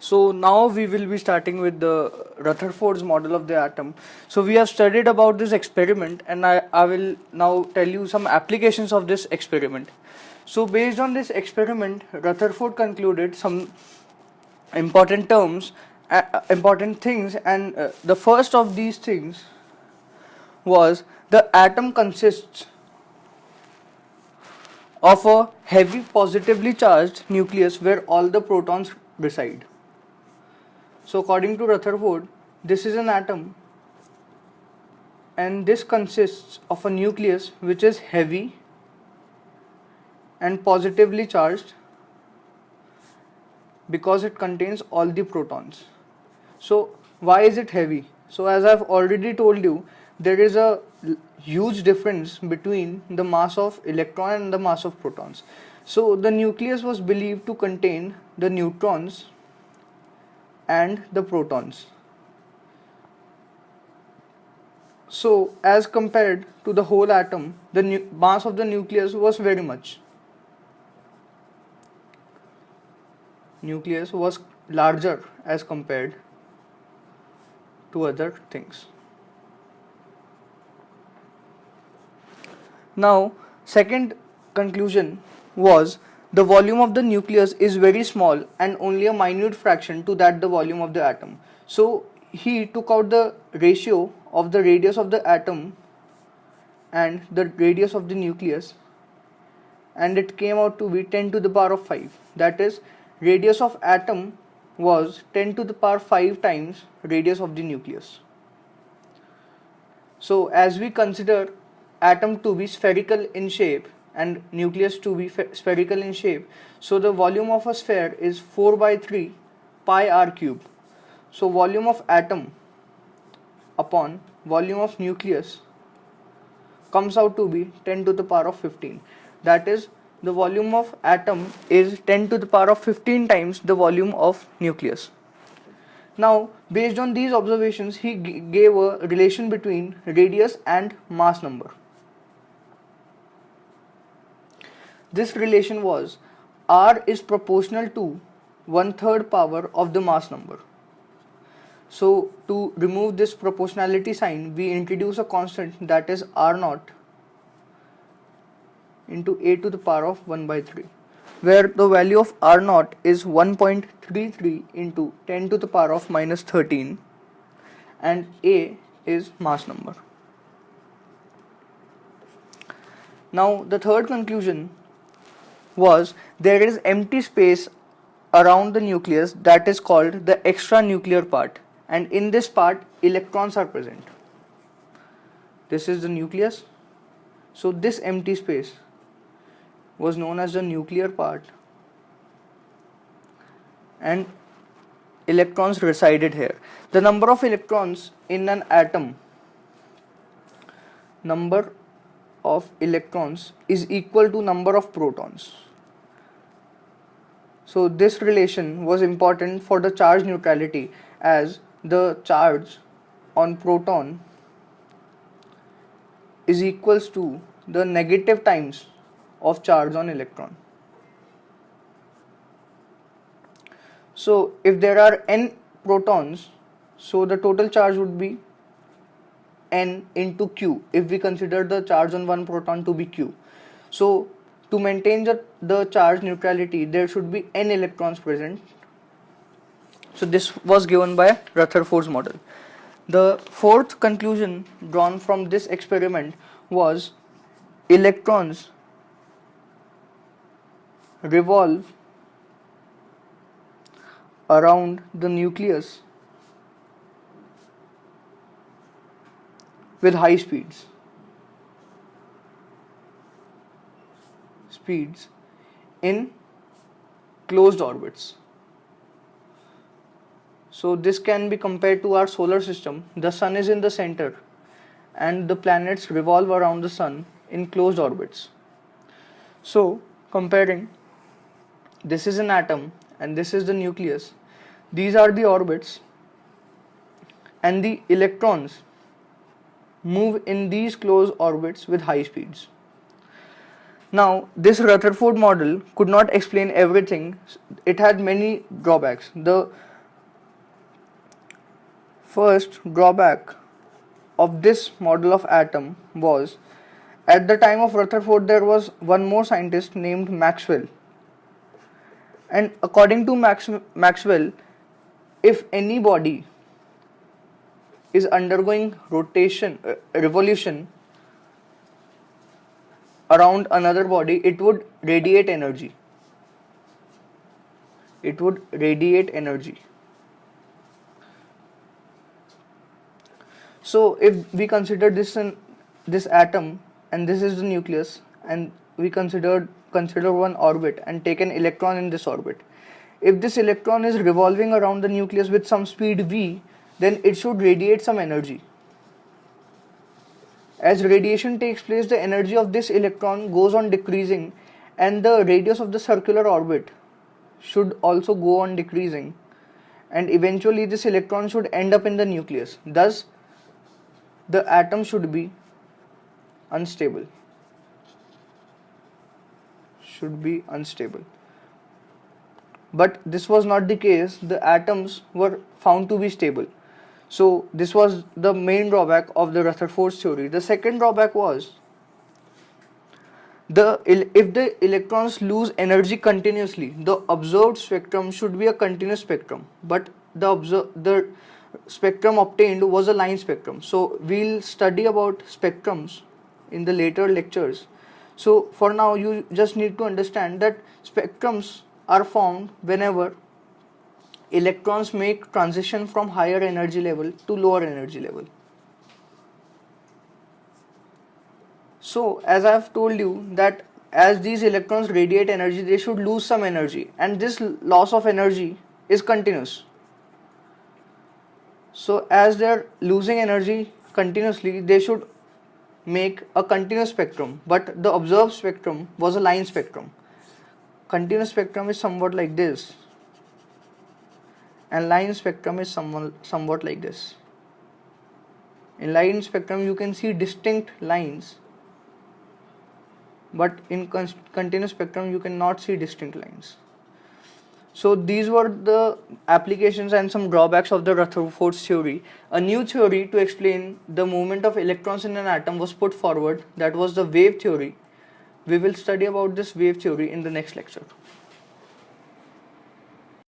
So now we will be starting with the Rutherford's model of the atom. So we have studied about this experiment, and I will now tell you some applications of this experiment. So based on this experiment, Rutherford concluded some important terms, important things, and the first of these things was the atom consists of a heavy positively charged nucleus where all the protons reside. So according to Rutherford, this is an atom and this consists of a nucleus which is heavy and positively charged because it contains all the protons. So why is it heavy? So as I've already told you, there is a huge difference between the mass of electron and the mass of protons. So the nucleus was believed to contain the neutrons and the protons. So as compared to the whole atom, the mass of the nucleus was very much. Nucleus was larger as compared to other things. Now, second conclusion was the volume of the nucleus is very small and only a minute fraction to that the volume of the atom. So he took out the ratio of the radius of the atom and the radius of the nucleus, and it came out to be 10 to the power of 5. That is, radius of atom was 10 to the power 5 times radius of the nucleus. So as we consider atom to be spherical in shape and nucleus to be spherical in shape, so the volume of a sphere is 4 by 3 pi r cube. So volume of atom upon volume of nucleus comes out to be 10 to the power of 15. That is, the volume of atom is 10 to the power of 15 times the volume of nucleus. Now, based on these observations, he gave a relation between radius and mass number. This relation was R is proportional to 1/3 power of the mass number. So to remove this proportionality sign, we introduce a constant, that is R naught into a to the power of 1 by 3, where the value of R naught is 1.33 into 10 to the power of minus 13 and a is mass number. Now the third conclusion was there is empty space around the nucleus that is called the extranuclear part, and in this part electrons are present. This is the nucleus. So this empty space was known as the nuclear part and electrons resided here. The number of electrons in an atom, number of electrons is equal to number of protons. So this relation was important for the charge neutrality, as the charge on proton is equals to the negative times of charge on electron. So if there are n protons, so the total charge would be n into q if we consider the charge on one proton to be q. So to maintain the charge neutrality, there should be n electrons present. So this was given by Rutherford's model. The fourth conclusion drawn from this experiment was electrons revolve around the nucleus with high speeds in closed orbits. So this can be compared to our solar system. The sun is in the center and the planets revolve around the sun in closed orbits. So comparing, this is an atom and this is the nucleus. These are the orbits and the electrons move in these closed orbits with high speeds. Now, this Rutherford model could not explain everything. It had many drawbacks. The First drawback of this model of atom was, at the time of Rutherford there was one more scientist named Maxwell, and according to Maxwell, if any body is undergoing revolution around another body, it would radiate energy. It would radiate energy. So if we consider this atom, and this is the nucleus, and we consider one orbit and take an electron in this orbit. If this electron is revolving around the nucleus with some speed v, then it should radiate some energy. As radiation takes place, the energy of this electron goes on decreasing, and the radius of the circular orbit should also go on decreasing, and eventually this electron should end up in the nucleus. Thus, the atom should be unstable. But this was not the case. The atoms were found to be stable. So this was the main drawback of the Rutherford's theory. The second drawback was, if the electrons lose energy continuously, the observed spectrum should be a continuous spectrum, but the spectrum obtained was a line spectrum. So we'll study about spectrums in the later lectures. So for now you just need to understand that spectrums are formed whenever electrons make transition from higher energy level to lower energy level. So as I have told you that as these electrons radiate energy, they should lose some energy, and this loss of energy is continuous. So as they are losing energy continuously, they should make a continuous spectrum, but the observed spectrum was a line spectrum. Continuous spectrum is somewhat like this, and line spectrum is somewhat like this. In line spectrum you can see distinct lines, but in continuous spectrum you cannot see distinct lines. So these were the applications and some drawbacks of the Rutherford's theory. A new theory to explain the movement of electrons in an atom was put forward, that was the wave theory. We will study about this wave theory in the next lecture.